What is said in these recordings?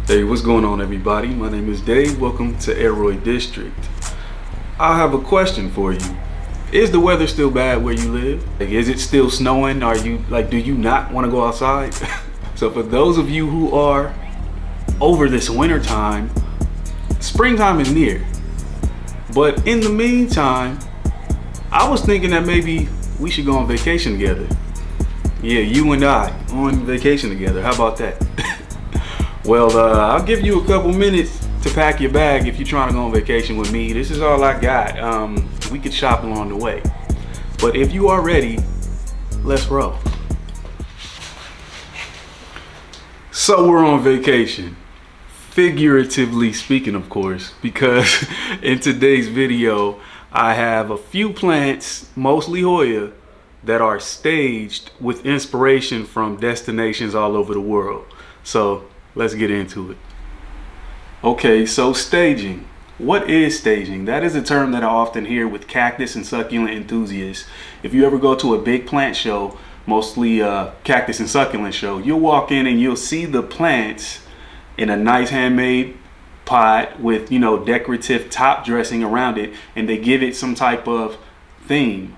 Hey, what's going on, everybody? My name is Dave. Welcome to Aroy District. I have a question for you. Is the weather still bad where you live? Like, is it still snowing? Do you not want to go outside? So for those of you who are over this winter time, springtime is near. But in the meantime, I was thinking that maybe we should go on vacation together. Yeah, you and I on vacation together. How about that? Well, I'll give you a couple minutes to pack your bag if you're trying to go on vacation with me. This is all I got. We could shop along the way. But if you are ready, let's roll. So we're on vacation. Figuratively speaking, of course, because in today's video, I have a few plants, mostly Hoya, that are staged with inspiration from destinations all over the world. So let's get into it. Okay, so staging. What is staging? That is a term that I often hear with cactus and succulent enthusiasts. If you ever go to a big plant show, mostly cactus and succulent show, you'll walk in and you'll see the plants in a nice handmade pot with, decorative top dressing around it, and they give it some type of theme.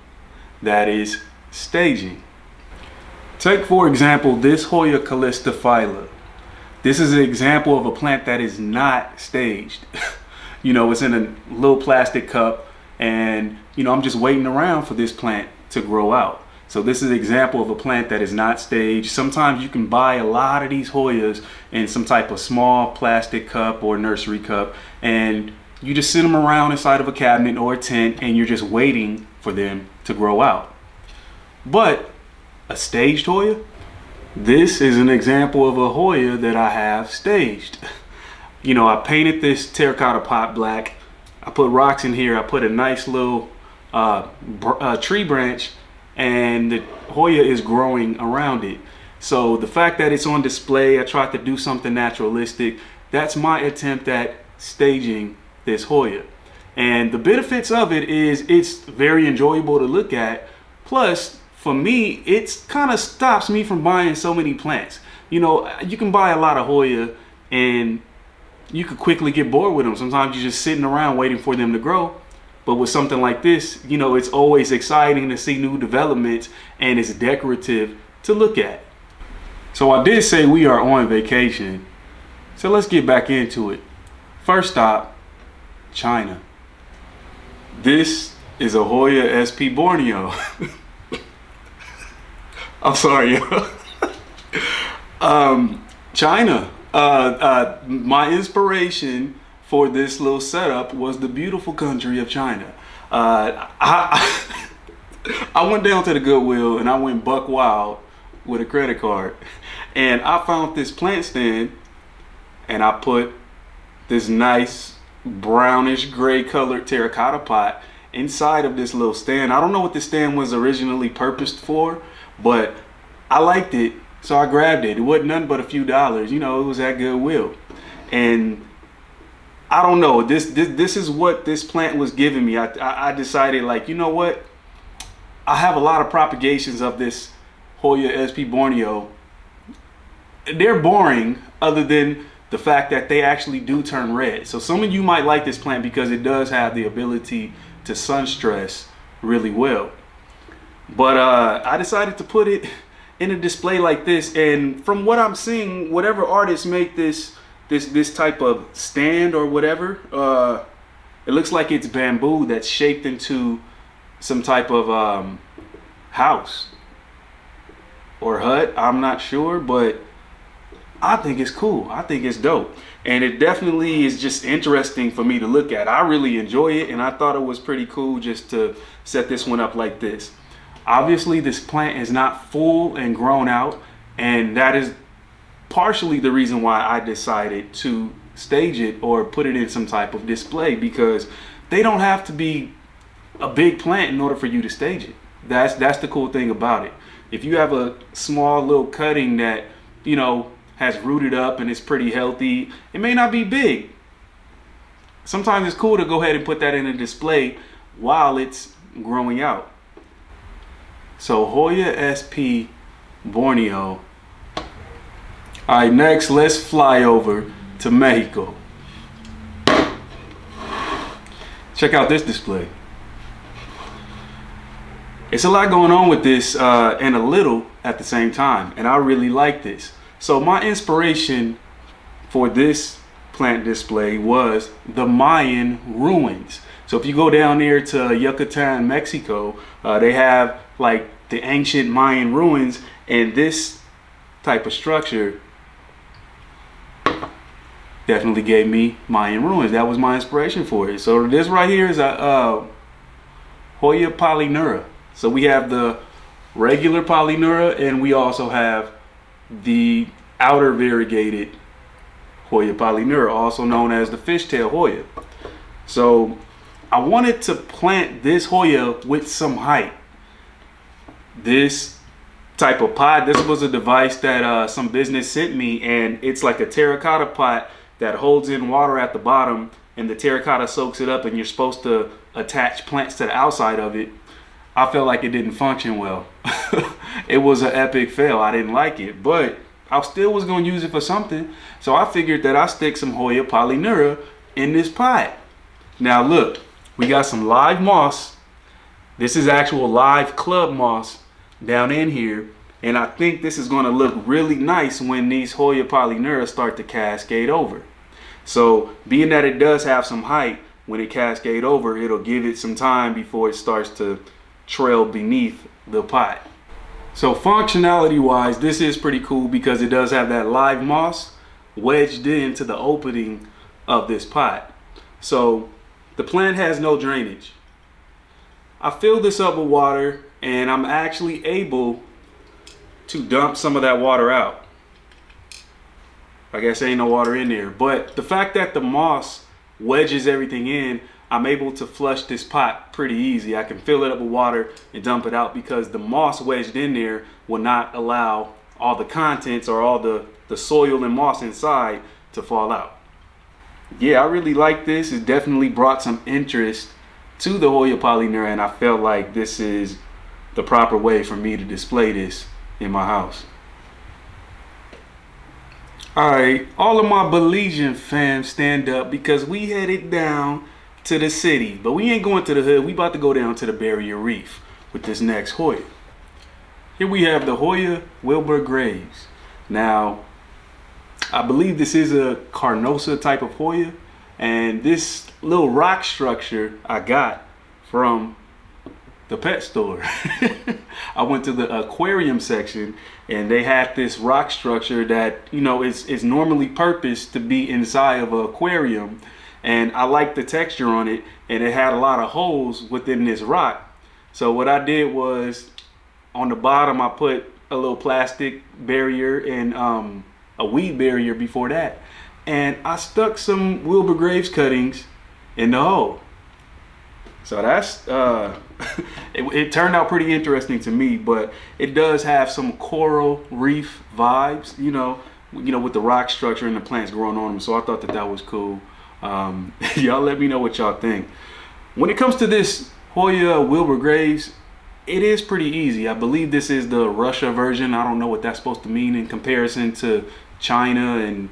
That is staging. Take, for example, this Hoya Kalista phyla. This is an example of a plant that is not staged. It's in a little plastic cup, and I'm just waiting around for this plant to grow out. So this is an example of a plant that is not staged. Sometimes you can buy a lot of these Hoyas in some type of small plastic cup or nursery cup, and you just sit them around inside of a cabinet or a tent, and you're just waiting for them to grow out. But a staged Hoya? This is an example of a Hoya that I have staged. I painted this terracotta pot black. I put rocks in here. I put a nice little tree branch, and the Hoya is growing around it. So the fact that it's on display, I tried to do something naturalistic. That's my attempt at staging this Hoya. And the benefits of it is it's very enjoyable to look at. Plus, for me, it kind of stops me from buying so many plants. You can buy a lot of Hoya and you could quickly get bored with them. Sometimes you're just sitting around waiting for them to grow. But with something like this, it's always exciting to see new developments, and it's decorative to look at. So I did say we are on vacation. So let's get back into it. First stop, China. This is a Hoya SP Borneo. I'm sorry. China. My inspiration for this little setup was the beautiful country of China. I went down to the Goodwill and I went buck wild with a credit card, and I found this plant stand, and I put this nice brownish gray colored terracotta pot inside of this little stand. I don't know what this stand was originally purposed for, but I liked it, so I grabbed it. It wasn't nothing but a few dollars. It was at Goodwill. And I don't know, this is what this plant was giving me. I decided, what? I have a lot of propagations of this Hoya SP Borneo. They're boring, other than the fact that they actually do turn red. So some of you might like this plant because it does have the ability to sun stress really well. But I decided to put it in a display like this, and from what I'm seeing, whatever artists make this type of stand or whatever, it looks like it's bamboo that's shaped into some type of house or hut. I'm not sure, but I think it's cool. I think it's dope, and it definitely is just interesting for me to look at. I really enjoy it, and I thought it was pretty cool just to set this one up like this. Obviously, this plant is not full and grown out, and that is partially the reason why I decided to stage it or put it in some type of display, because they don't have to be a big plant in order for you to stage it. That's the cool thing about it. If you have a small little cutting that has rooted up and it's pretty healthy, it may not be big. Sometimes it's cool to go ahead and put that in a display while it's growing out. So Hoya SP Borneo. All right, next let's fly over to Mexico. Check out this display. It's a lot going on with this and a little at the same time, and I really like this. So my inspiration for this plant display was the Mayan ruins. So if you go down there to Yucatan, Mexico, they have like the ancient Mayan ruins, and this type of structure definitely gave me Mayan ruins. That was my inspiration for it. So this right here is a Hoya Polyura. So we have the regular Polyura, and we also have the outer variegated Hoya Polyura, also known as the fishtail Hoya. So I wanted to plant this Hoya with some height. This type of pot, this was a device that some business sent me, and it's like a terracotta pot that holds in water at the bottom, and the terracotta soaks it up, and you're supposed to attach plants to the outside of it. I felt like it didn't function well. It was an epic fail. I didn't like it, but I still was going to use it for something. So I figured that I'd stick some Hoya Polyura in this pot. Now look, we got some live moss. This is actual live club moss down in here. And I think this is going to look really nice when these Hoya Polyura start to cascade over. So being that it does have some height, when it cascade over, it'll give it some time before it starts to trail beneath the pot. So functionality wise, this is pretty cool because it does have that live moss wedged into the opening of this pot. So the plant has no drainage. I fill this up with water, and I'm actually able to dump some of that water out. I guess ain't no water in there, but the fact that the moss wedges everything in, I'm able to flush this pot pretty easy. I can fill it up with water and dump it out because the moss wedged in there will not allow all the contents or all the soil and moss inside to fall out. Yeah, I really like this. It definitely brought some interest to the Hoya Polyura, and I felt like this is the proper way for me to display this in my house. Alright, all of my Belizean fam, stand up because we headed down to the city, but we ain't going to the hood. We about to go down to the barrier reef with this next Hoya. Here we have the Hoya Wilbur graves. Now, I believe this is a carnosa type of Hoya, and this little rock structure I got from the pet store. I went to the aquarium section, and they had this rock structure that, you know, is normally purposed to be inside of an aquarium. And I liked the texture on it, and it had a lot of holes within this rock. So what I did was, on the bottom, I put a little plastic barrier and a weed barrier before that. And I stuck some Wilbur Graves cuttings in the hole. So that's, it turned out pretty interesting to me, but it does have some coral reef vibes, you know, with the rock structure and the plants growing on them. So I thought that was cool. Y'all let me know what y'all think. When it comes to this Hoya Wilbur Graves, it is pretty easy. I believe this is the Russia version. I don't know what that's supposed to mean in comparison to China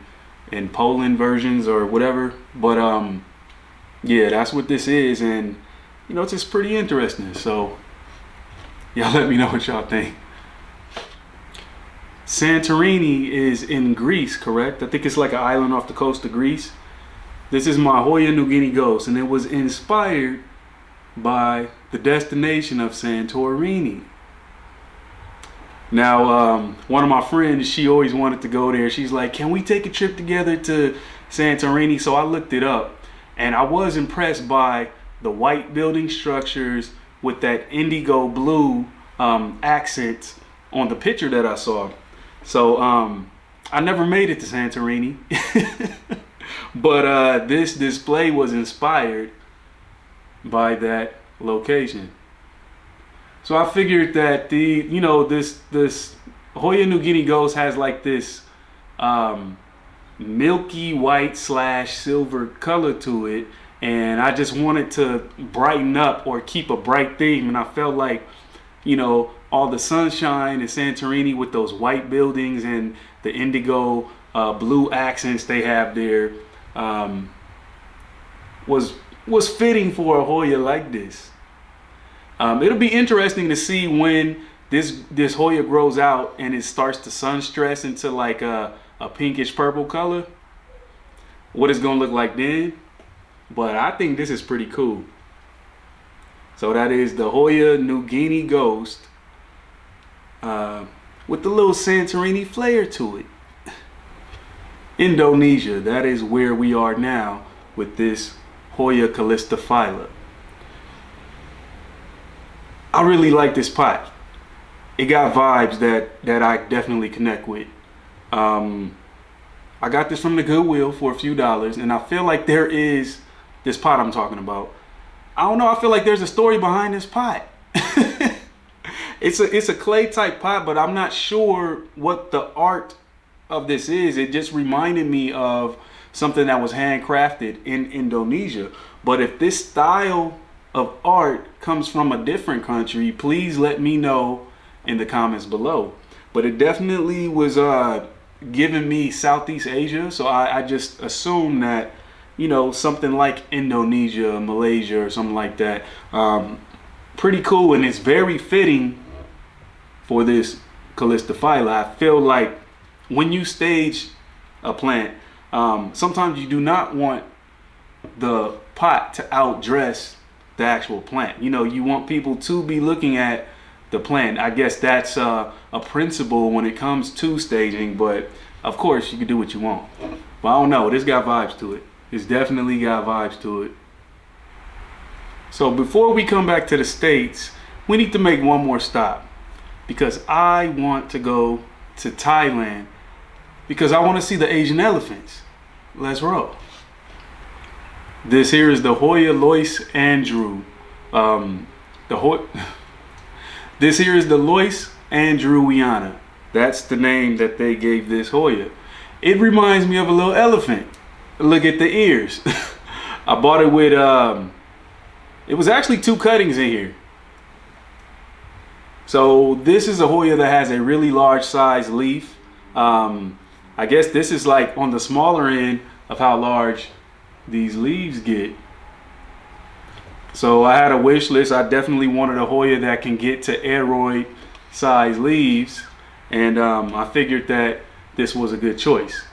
and Poland versions or whatever, but yeah, that's what this is, and you know, it's just pretty interesting. So y'all let me know what y'all think. Santorini is in Greece, correct? I think it's like an island off the coast of Greece. This is my Hoya Nini Ghost, and it was inspired by the destination of Santorini. Now, one of my friends, she always wanted to go there. She's like, can we take a trip together to Santorini? So I looked it up, and I was impressed by the white building structures with that indigo blue accent on the picture that I saw. So I never made it to Santorini. But this display was inspired by that location. So I figured that this Hoya Nini Ghost has like this milky white / silver color to it, and I just wanted to brighten up or keep a bright theme, and I felt like, you know, all the sunshine in Santorini with those white buildings and the indigo blue accents they have there was fitting for a Hoya like this. It'll be interesting to see when this Hoya grows out and it starts to sun stress into like a pinkish purple color, what it's gonna look like then. But I think this is pretty cool. So that is the Hoya Nini Ghost with the little Santorini flair to it. Indonesia, that is where we are now with this Hoya Kalista Phyla. I really like this pot. It got vibes that I definitely connect with. I got this from the Goodwill for a few dollars, and I feel like there is this pot I'm talking about. I don't know, I feel like there's a story behind this pot. It's a clay type pot, but I'm not sure what the art of this is. It just reminded me of something that was handcrafted in Indonesia. But if this style of art comes from a different country, please let me know in the comments below. But it definitely was giving me Southeast Asia, so I just assumed that, you know, something like Indonesia, Malaysia, or something like that. Pretty cool, and it's very fitting for this Kalista Phyla. I feel like when you stage a plant, sometimes you do not want the pot to outdress the actual plant. You know, you want people to be looking at the plant. I guess that's a principle when it comes to staging, but of course you can do what you want. But I don't know, this got vibes to it. It's definitely got vibes to it. So before we come back to the States, we need to make one more stop, because I want to go to Thailand because I want to see the Asian elephants. Let's roll. This here is the Hoya Lois Andrew. This here is the Lois Andrewiana. That's the name that they gave this Hoya. It reminds me of a little elephant. Look at the ears. I bought it with, it was actually 2 cuttings in here. So this is a Hoya that has a really large size leaf. I guess this is like on the smaller end of how large these leaves get. So I had a wish list. I definitely wanted a Hoya that can get to aroid size leaves, and I figured that this was a good choice.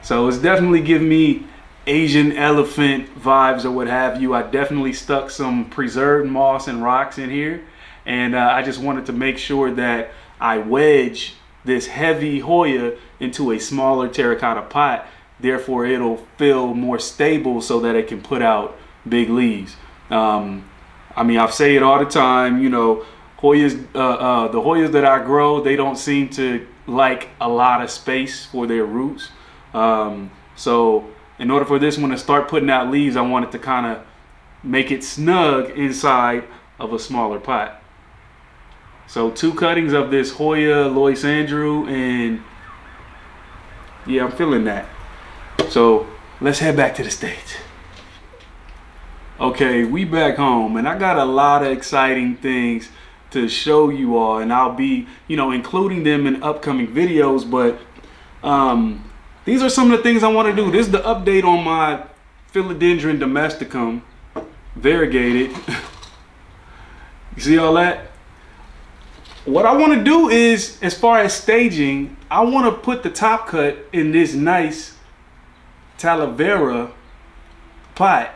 So it's definitely giving me Asian elephant vibes or what have you. I definitely stuck some preserved moss and rocks in here, and I just wanted to make sure that I wedge this heavy Hoya into a smaller terracotta pot. Therefore it'll feel more stable so that it can put out big leaves. I mean, I say it all the time, you know, Hoyas, the Hoyas that I grow, they don't seem to like a lot of space for their roots. So in order for this one to start putting out leaves, I wanted to kind of make it snug inside of a smaller pot. So 2 cuttings of this Hoya Lois Andrew, and yeah, I'm feeling that. So let's head back to the States. Okay, we back home, and I got a lot of exciting things to show you all, and I'll be, you know, including them in upcoming videos. But these are some of the things I want to do. This is the update on my Philodendron domesticum, variegated. You see all that? What I want to do is, as far as staging, I want to put the top cut in this nice Talavera pot.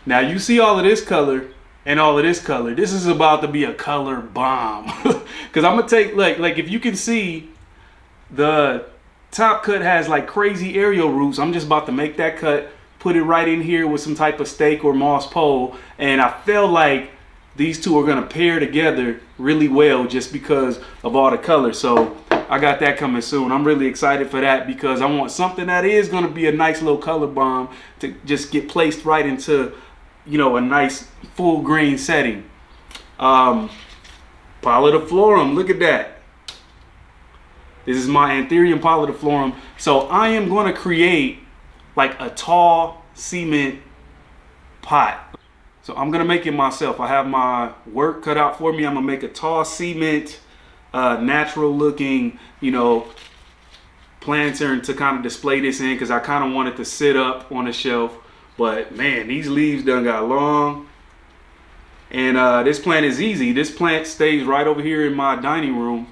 Now you see all of this color and all of this color. This is about to be a color bomb. Because I'm gonna take, like if you can see, the top cut has like crazy aerial roots. I'm just about to make that cut, put it right in here with some type of stake or moss pole, and I feel like these two are gonna pair together really well just because of all the colors. So I got that coming soon. I'm really excited for that because I want something that is gonna be a nice little color bomb to just get placed right into, you know, a nice full green setting. Polyura, look at that. This is my Anthurium polyura. So I am going to create like a tall cement pot. So I'm going to make it myself. I have my work cut out for me. I'm going to make a tall cement, natural looking, you know, planter to kind of display this in, because I kind of wanted to sit up on the shelf. But man, these leaves done got long. And this plant is easy. This plant stays right over here in my dining room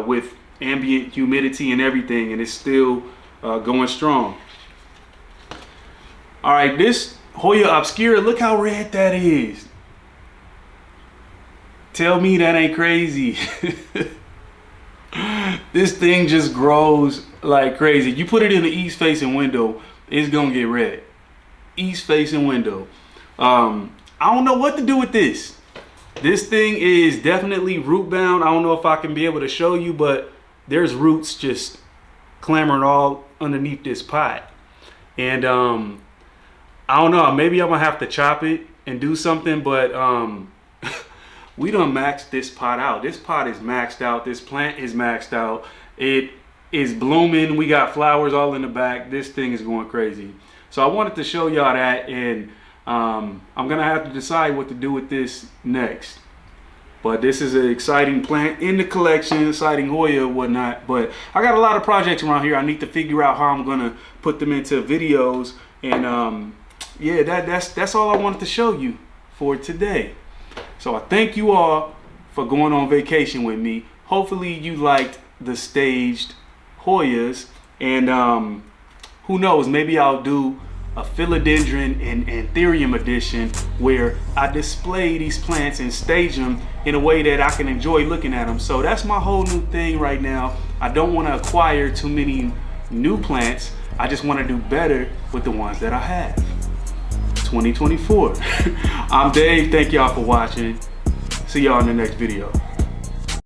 with ambient humidity and everything, and it's still going strong. All right, this Hoya Obscura, look how red that is. Tell me that ain't crazy. This thing just grows like crazy. You put it in the east facing window, it's gonna get red. East facing window. I don't know what to do with this. This thing is definitely root bound. I don't know if I can be able to show you, but there's roots just clambering all underneath this pot. And I don't know, maybe I'm gonna have to chop it and do something, but we done maxed this pot out. This pot is maxed out. This plant is maxed out. It is blooming. We got flowers all in the back. This thing is going crazy. So I wanted to show y'all that, and I'm gonna have to decide what to do with this next. But this is an exciting plant in the collection, exciting Hoya and whatnot. But I got a lot of projects around here. I need to figure out how I'm gonna put them into videos. And yeah, that's all I wanted to show you for today. So I thank you all for going on vacation with me. Hopefully you liked the staged Hoyas, and who knows, maybe I'll do a philodendron and anthurium edition where I display these plants and stage them in a way that I can enjoy looking at them. So that's my whole new thing right now. I don't want to acquire too many new plants. I just want to do better with the ones that I have. 2024. I'm Dave. Thank y'all for watching. See y'all in the next video.